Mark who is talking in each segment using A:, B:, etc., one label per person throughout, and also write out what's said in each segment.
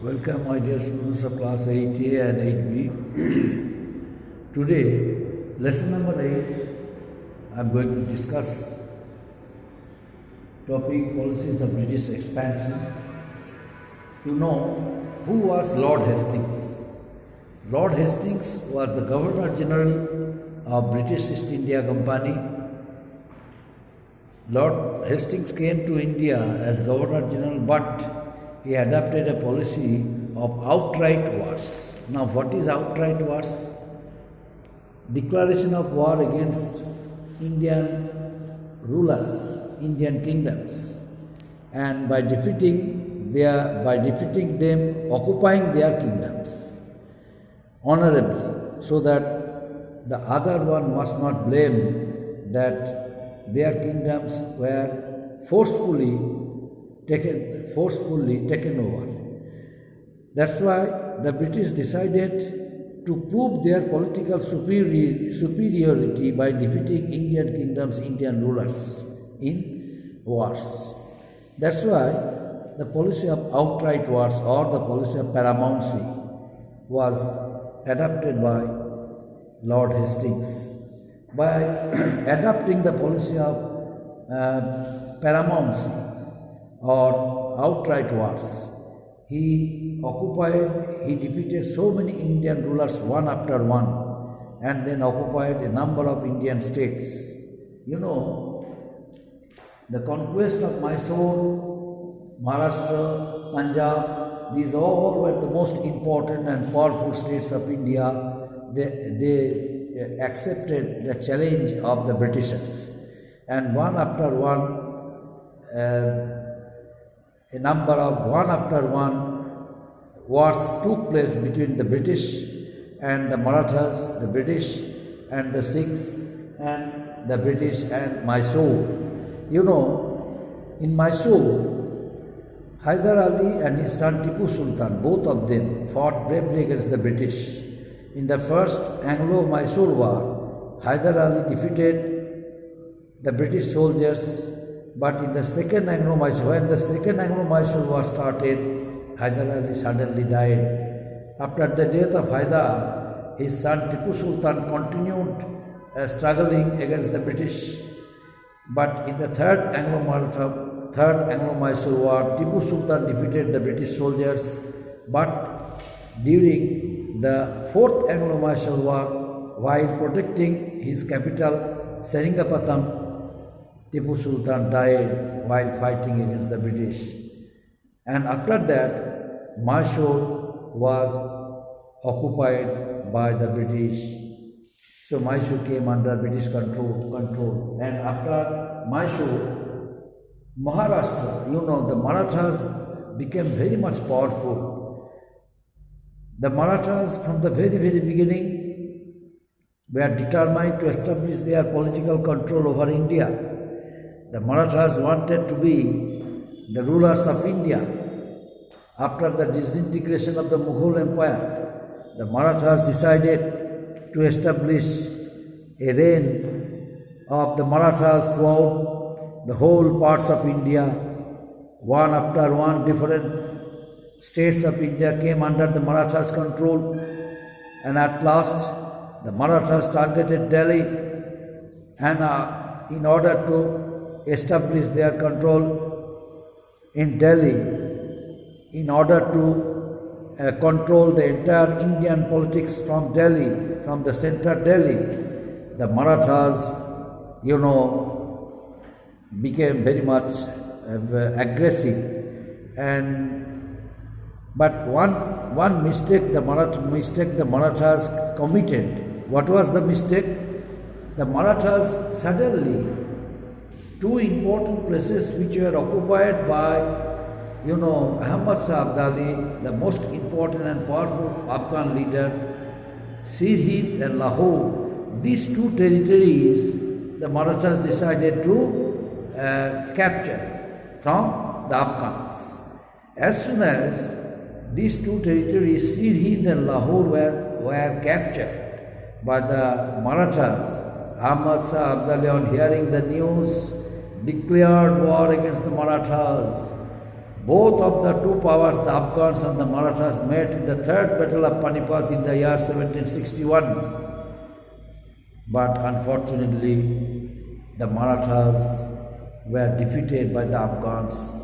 A: Welcome, my dear students of class 8A and 8B. Today, lesson number 8, I am going to discuss topic policies of British expansion. You know, who was Lord Hastings? Lord Hastings was the Governor General of British East India Company. Lord Hastings came to India as Governor General, but he adopted a policy of outright wars. Now, what is outright wars? Declaration of war against Indian rulers, Indian kingdoms, and by defeating them, occupying their kingdoms honorably, so that the other one must not blame that their kingdoms were forcefully taken over. That's why the British decided to prove their political superiority by defeating Indian kingdoms, Indian rulers in wars. That's why the policy of outright wars or the policy of paramountcy was adopted by Lord Hastings. By adopting the policy of paramountcy or outright wars, he defeated so many Indian rulers one after one, and then occupied a number of Indian states. You know, the conquest of Mysore, Maharashtra, Punjab, these all were the most important and powerful states of India. They accepted the challenge of the Britishers, and one after one, one after one wars took place between the British and the Marathas, the British and the Sikhs, and the British and Mysore. You know, in Mysore, Hyder Ali and his son Tipu Sultan, both of them fought bravely against the British. In the first Anglo-Mysore war, Hyder Ali defeated the British soldiers, but in the second when the second Anglo-Mysore war started, Hyder Ali suddenly died. After the death of Hyder, his son Tipu Sultan continued struggling against the British. But in the third Anglo-Mysore war, Tipu Sultan defeated the British soldiers. But during the fourth Anglo-Mysore war, while protecting his capital Seringapatam, Tipu Sultan died while fighting against the British. And after that, Mysore was occupied by the British. So Mysore came under British control. And after Mysore, Maharashtra, you know, the Marathas became very much powerful. The Marathas from the very beginning were determined to establish their political control over India. The Marathas wanted to be the rulers of India. After the disintegration of the Mughal Empire, the Marathas decided to establish a reign of the Marathas throughout the whole parts of India. One after one, different states of India came under the Marathas' control, and at last the Marathas targeted Delhi, and in order to establish their control in Delhi, in order to control the entire Indian politics from Delhi, from the center Delhi, the Marathas, you know, became very much aggressive. But one mistake the Marathas committed. What was the mistake? The Marathas suddenly, two important places which were occupied by, you know, Ahmad Shah Abdali, the most important and powerful Afghan leader, Sirhind and Lahore, these two territories the Marathas decided to capture from the Afghans. As soon as these two territories, Sirhind and Lahore, were captured by the Marathas, Ahmad Shah Abdali, on hearing the news, declared war against the Marathas. Both of the two powers, the Afghans and the Marathas, met in the Third Battle of Panipat in the year 1761. But unfortunately, the Marathas were defeated by the Afghans.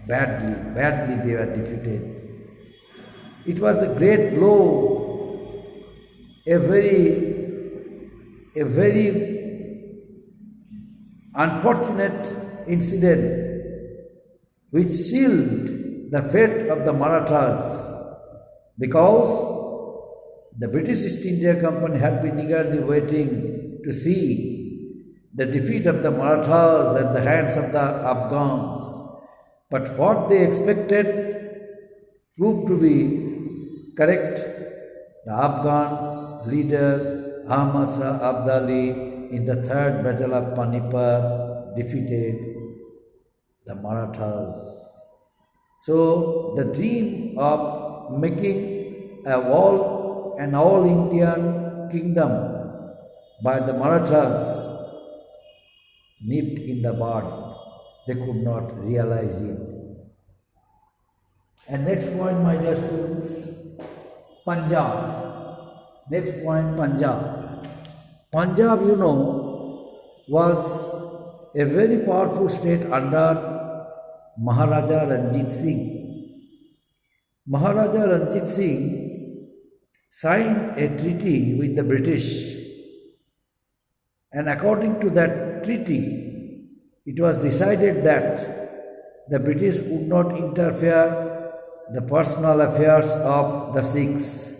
A: Badly they were defeated. It was a great blow, a very unfortunate incident which sealed the fate of the Marathas, because the British East India Company had been eagerly waiting to see the defeat of the Marathas at the hands of the Afghans. But what they expected proved to be correct. The Afghan leader Ahmad Shah Abdali in the Third Battle of Panipat defeated the Marathas. So the dream of making an all Indian kingdom by the Marathas nipped in the bud. They could not realize it. And next point, my dear students, Punjab. Next point, Punjab. Punjab, was a very powerful state under Maharaja Ranjit Singh. Maharaja Ranjit Singh signed a treaty with the British, and according to that treaty, it was decided that the British would not interfere the personal affairs of the Sikhs.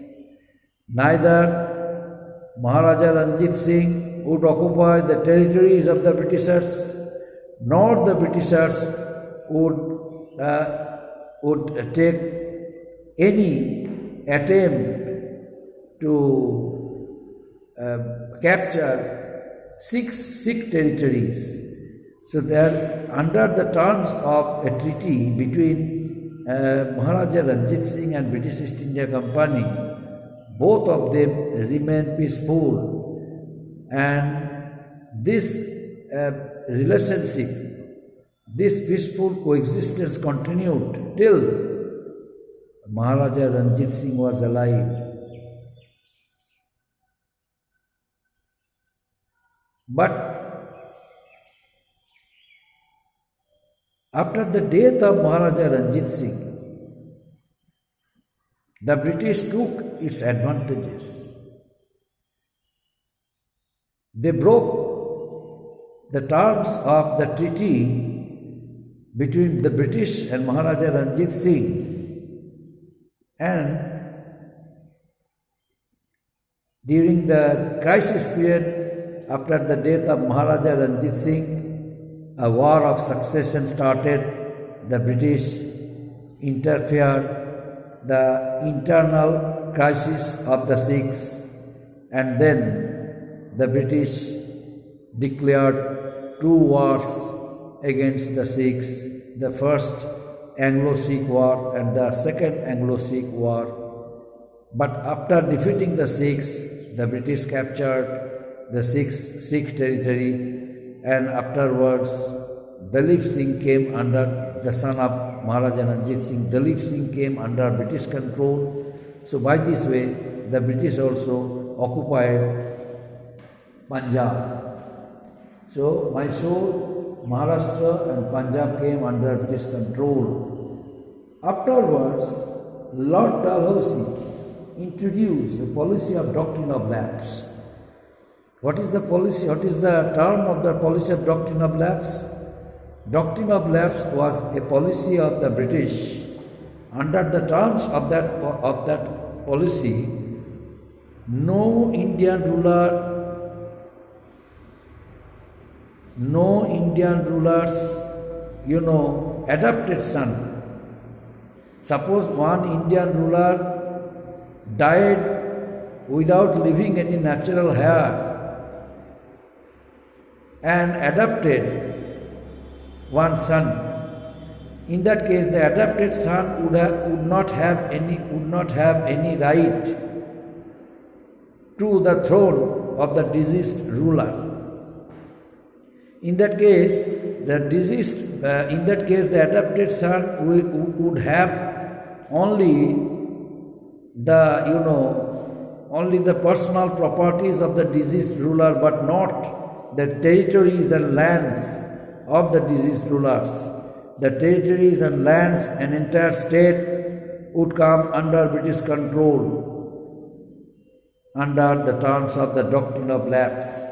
A: Neither Maharaja Ranjit Singh would occupy the territories of the Britishers, nor the Britishers would take any attempt to capture Sikh territories. So there, under the terms of a treaty between Maharaja Ranjit Singh and British East India Company, both of them remained peaceful, and this relationship, this peaceful coexistence continued till Maharaja Ranjit Singh was alive. But after the death of Maharaja Ranjit Singh, the British took its advantages. They broke the terms of the treaty between the British and Maharaja Ranjit Singh, and during the crisis period after the death of Maharaja Ranjit Singh, a war of succession started. The British interfered the internal crisis of the Sikhs, and then the British declared two wars against the Sikhs, the first Anglo-Sikh War and the second Anglo-Sikh War. But after defeating the Sikhs, the British captured the Sikh territory, and afterwards Dalip Singh came under, the son of Maharaja Ranjit Singh, Dalip Singh came under British control. So by this way, the British also occupied Punjab. So Mysore, Maharashtra and Punjab came under British control. Afterwards, Lord Dalhousie introduced a policy of doctrine of lapse. What is the policy? What is the term of the policy of doctrine of lapse? Doctrine of lapse was a policy of the British. Under the terms of that policy, no Indian ruler's adopted son. Suppose one Indian ruler died without leaving any natural heir and adopted one son. In that case, the adopted son would not have any right to the throne of the deceased ruler. In that case, the deceased, in that case, the adopted son would have only only the personal properties of the deceased ruler, but not the territories and lands of the deceased rulers. The territories and lands and entire state would come under British control under the terms of the doctrine of lapse.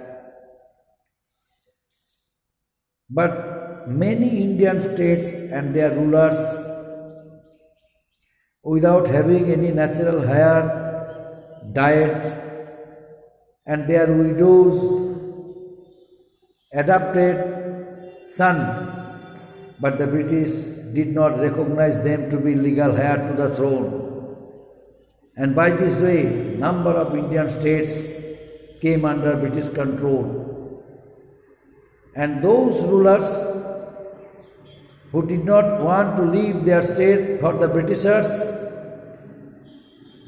A: But many Indian states and their rulers, without having any natural hair, died, and their widows adopted son, but the British did not recognize them to be legal heir to the throne. And by this way, number of Indian states came under British control. And those rulers who did not want to leave their state for the Britishers,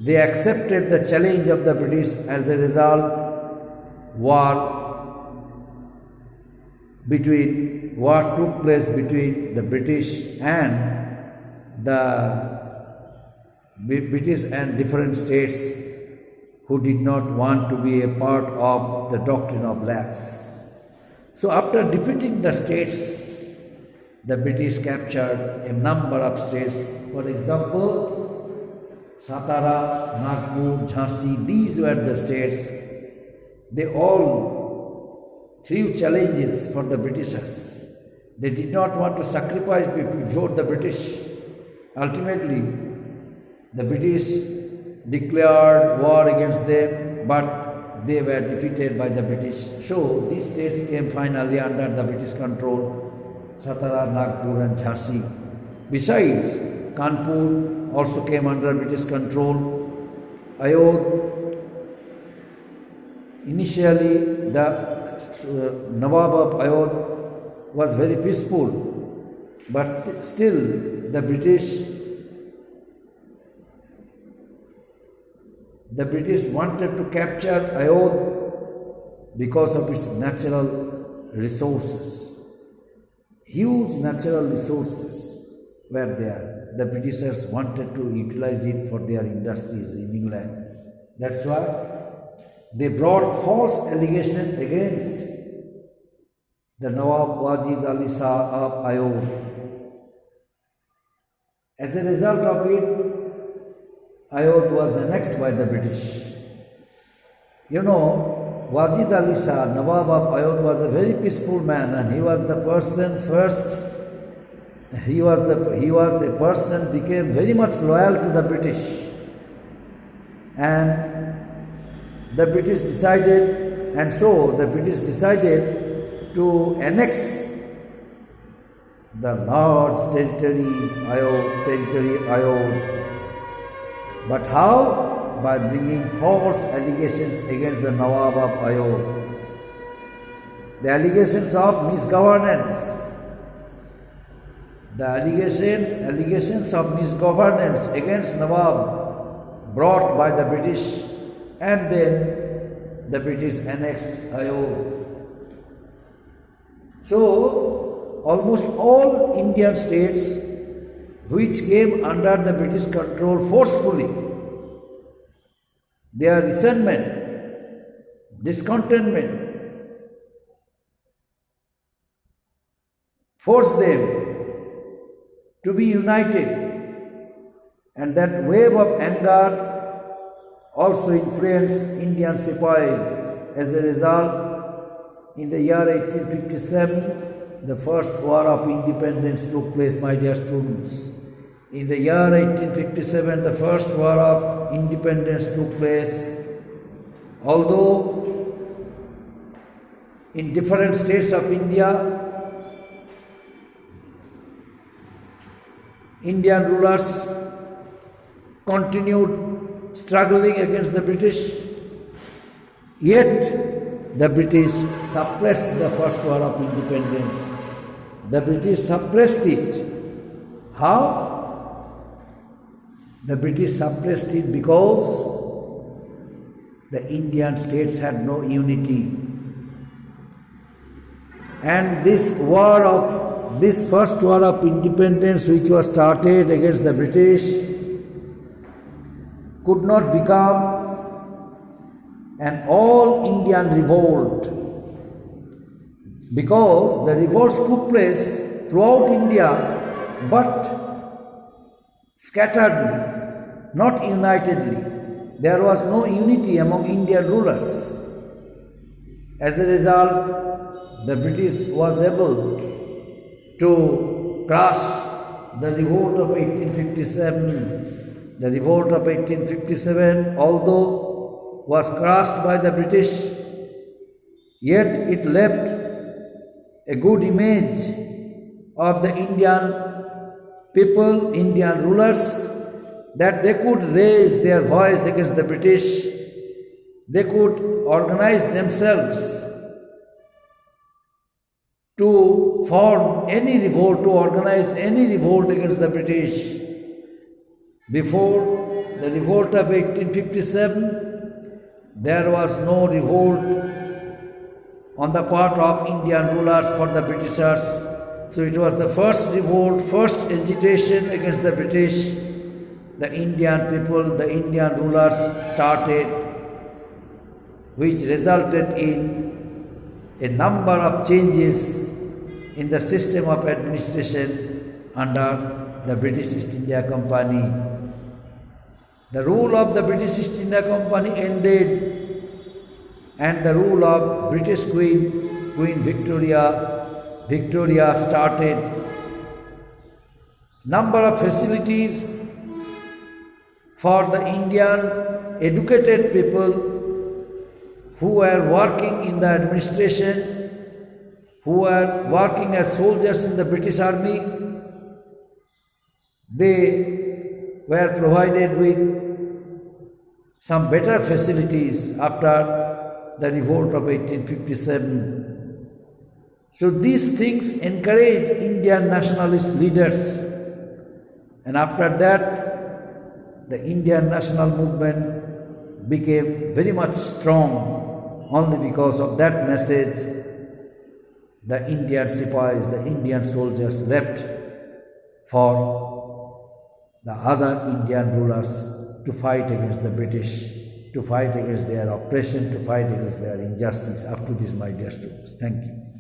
A: they accepted the challenge of the British. As a result, war took place between the British and different states who did not want to be a part of the doctrine of lapse. So after defeating the states, the British captured a number of states. For example, Satara, Nagpur, Jhansi, these were the states. They all threw challenges for the Britishers. They did not want to sacrifice before the British. Ultimately, the British declared war against them, but they were defeated by the British. So these states came finally under the British control, Satara, Nagpur and Jhansi. Besides, Kanpur also came under British control. Ayodhya, initially the Nawab of Ayodhya was very peaceful, but still the British wanted to capture Ayodhya because of its natural resources. Huge natural resources were there. The Britishers wanted to utilize it for their industries in England. That's why they brought false allegations against the Nawab Wajid Ali Shah of Ayodhya. As a result of it, Ayodhya was annexed by the British. You know, Wajid Ali Shah, Nawab of Ayodhya, was a very peaceful man, and he was the person became very much loyal to the British. And the British decided to annex the large territories, Ayodhya. But how? By bringing false allegations against the Nawab of Ayodhya. The allegations of misgovernance. The allegations of misgovernance against Nawab brought by the British, and then the British annexed Ayodhya. So, almost all Indian states which came under the British control forcefully, their resentment, discontentment, forced them to be united, and that wave of anger also influenced Indian sepoys. As a result, in the year 1857, the first war of independence took place, my dear students. In the year 1857, the first war of independence took place. Although in different states of India, Indian rulers continued struggling against the British, yet the British suppressed the first war of independence. The British suppressed it. How? The British suppressed it because the Indian states had no unity. And this first war of independence, which was started against the British, could not become an all Indian revolt, because the revolts took place throughout India, but scatteredly, not unitedly. There was no unity among Indian rulers. As a result, the British was able to crush the revolt of 1857. The revolt of 1857, although was crushed by the British, yet it left a good image of the Indian people, Indian rulers, that they could raise their voice against the British. They could organize themselves to form any revolt, to organize any revolt against the British. Before the revolt of 1857, there was no revolt on the part of Indian rulers for the Britishers. So it was the first revolt, first agitation against the British. The Indian people, the Indian rulers started, which resulted in a number of changes in the system of administration under the British East India Company. The rule of the British East India Company ended, and the rule of British Queen Victoria started. Number of facilities for the Indian educated people who were working in the administration, who were working as soldiers in the British Army, they were provided with some better facilities after the revolt of 1857. So these things encouraged Indian nationalist leaders, and after that the Indian national movement became very much strong. Only because of that message, the Indian Sipahis, the Indian soldiers left for the other Indian rulers to fight against the British, to fight against their oppression, to fight against their injustice. Up to this, my dear students. Thank you.